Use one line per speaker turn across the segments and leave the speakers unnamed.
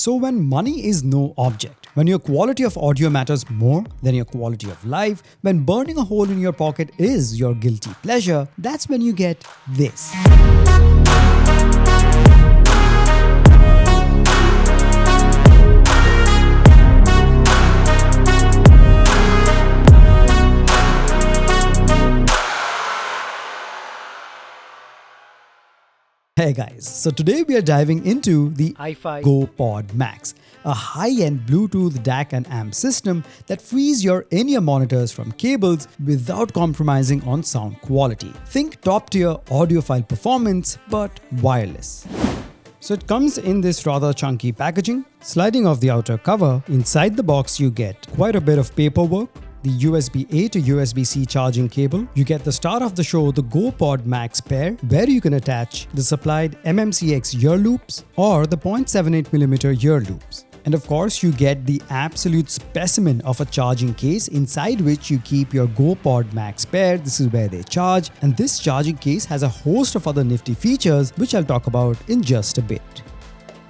So when money is no object, when your quality of audio matters more than your quality of life, when burning a hole in your pocket is your guilty pleasure, that's when you get this. Hey guys, so today we are diving into the iFi Go Pod Max, a high-end Bluetooth DAC and amp system that frees your in-ear monitors from cables without compromising on sound quality. Think top-tier audiophile performance, but wireless. So it comes in this rather chunky packaging. Sliding off the outer cover, inside the box you get quite a bit of paperwork, the USB-A to USB-C charging cable. You get the start of the show, the Go Pod Max pair, where you can attach the supplied MMCX ear loops or the 0.78mm ear loops. And of course, you get the absolute specimen of a charging case inside which you keep your Go Pod Max pair. This is where they charge. And this charging case has a host of other nifty features, which I'll talk about in just a bit.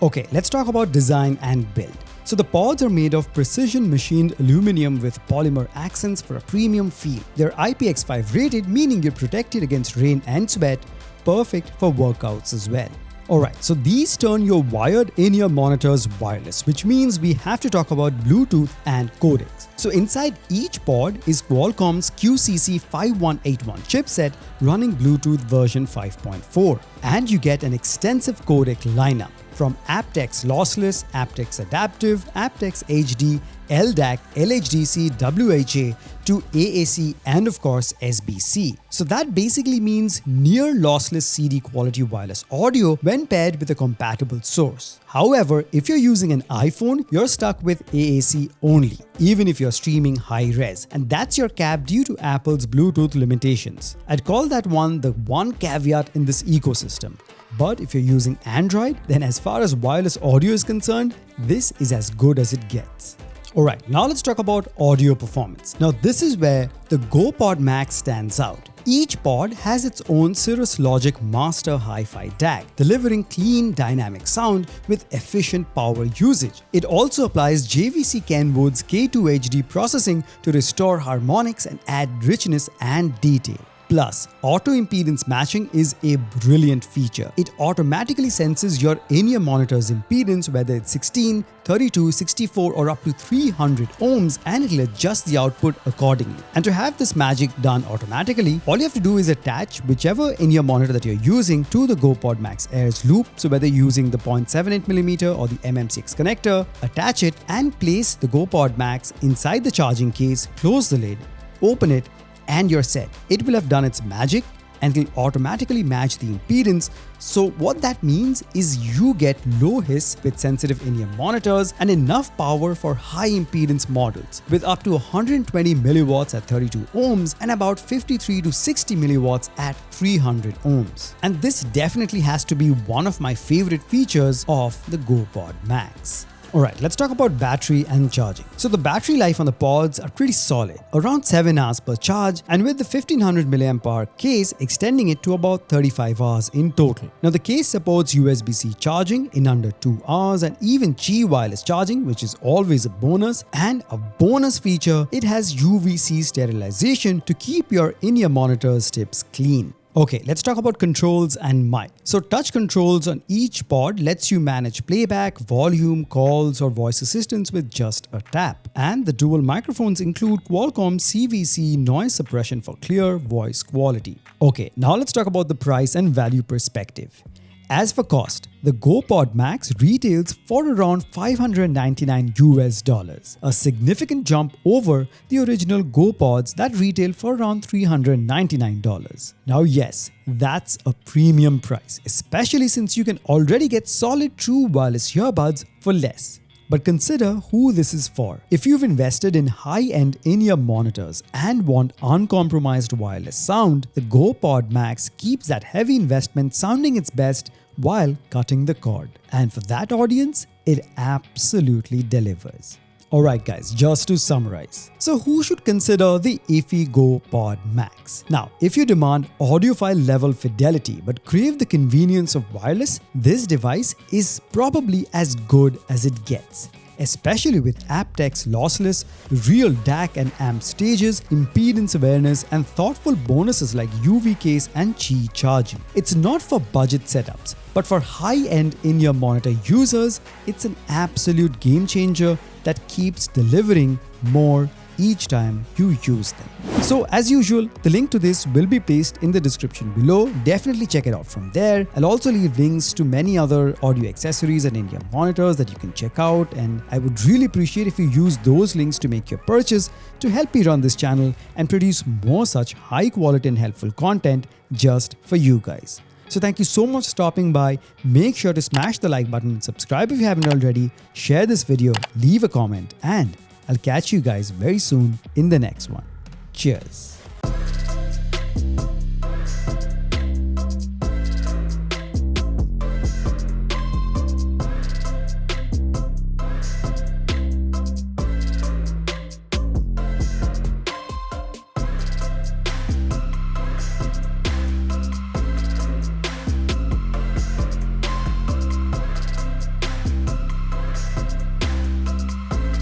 Okay, let's talk about design and build. So the pods are made of precision machined aluminum with polymer accents for a premium feel. They're IPX5 rated, meaning you're protected against rain and sweat, perfect for workouts as well. Alright, so these turn your wired in-ear monitors wireless, which means we have to talk about Bluetooth and codecs. So inside each pod is Qualcomm's QCC5181 chipset running Bluetooth version 5.4, and you get an extensive codec lineup from aptX Lossless, aptX Adaptive, aptX HD, LDAC, LHDC, WHA to AAC and of course SBC. So that basically means near lossless CD quality wireless audio when paired with a compatible source. However, if you're using an iPhone, you're stuck with AAC only, even if you're streaming high res. And that's your cap due to Apple's Bluetooth limitations. I'd call that one the one caveat in this ecosystem. But if you're using Android, then as far as wireless audio is concerned, this is as good as it gets. Alright, now let's talk about audio performance. Now this is where the Go Pod Max stands out. Each pod has its own Cirrus Logic Master Hi-Fi DAC, delivering clean dynamic sound with efficient power usage. It also applies JVC Kenwood's K2HD processing to restore harmonics and add richness and detail. Plus, auto impedance matching is a brilliant feature. It automatically senses your in-ear monitor's impedance, whether it's 16, 32, 64 or up to 300 ohms, and it'll adjust the output accordingly. And to have this magic done automatically, all you have to do is attach whichever in-ear monitor that you're using to the Go Pod Max Air's loop. So whether you're using the 0.78mm or the MMCX connector, attach it and place the Go Pod Max inside the charging case, close the lid, open it, and you're set. It will have done its magic and will automatically match the impedance. So what that means is you get low hiss with sensitive in-ear monitors and enough power for high impedance models with up to 120 milliwatts at 32 ohms and about 53 to 60 milliwatts at 300 ohms. And this definitely has to be one of my favorite features of the Go Pod Max. Alright, let's talk about battery and charging. So the battery life on the pods are pretty solid, around 7 hours per charge, and with the 1500 mAh case extending it to about 35 hours in total. Now the case supports USB-C charging in under 2 hours and even Qi wireless charging, which is always a bonus, and a bonus feature, it has UVC sterilization to keep your in-ear monitor's tips clean. Okay, let's talk about controls and mic. So touch controls on each pod lets you manage playback, volume, calls or voice assistance with just a tap. And the dual microphones include Qualcomm CVC noise suppression for clear voice quality. Okay, now let's talk about the price and value perspective. As for cost, the Go Pod Max retails for around $599, a significant jump over the original Go Pods that retail for around $399. Now yes, that's a premium price, especially since you can already get solid true wireless earbuds for less. But consider who this is for. If you've invested in high-end in-ear monitors and want uncompromised wireless sound, the Go Pod Max keeps that heavy investment sounding its best while cutting the cord. And for that audience, it absolutely delivers. Alright guys, just to summarize. So who should consider the iFi Go Pod Max? Now, if you demand audiophile level fidelity but crave the convenience of wireless, this device is probably as good as it gets. Especially with aptX lossless, real DAC and amp stages, impedance awareness and thoughtful bonuses like UV case and Qi charging. It's not for budget setups, but for high-end in-ear monitor users, it's an absolute game changer that keeps delivering more each time you use them. So as usual, the link to this will be placed in the description below. Definitely check it out from there. I'll also leave links to many other audio accessories and in-ear monitors that you can check out, and I would really appreciate if you use those links to make your purchase to help me run this channel and produce more such high quality and helpful content just for you guys. So thank you so much for stopping by. Make sure to smash the like button, subscribe if you haven't already, share this video, leave a comment, and I'll catch you guys very soon in the next one. Cheers.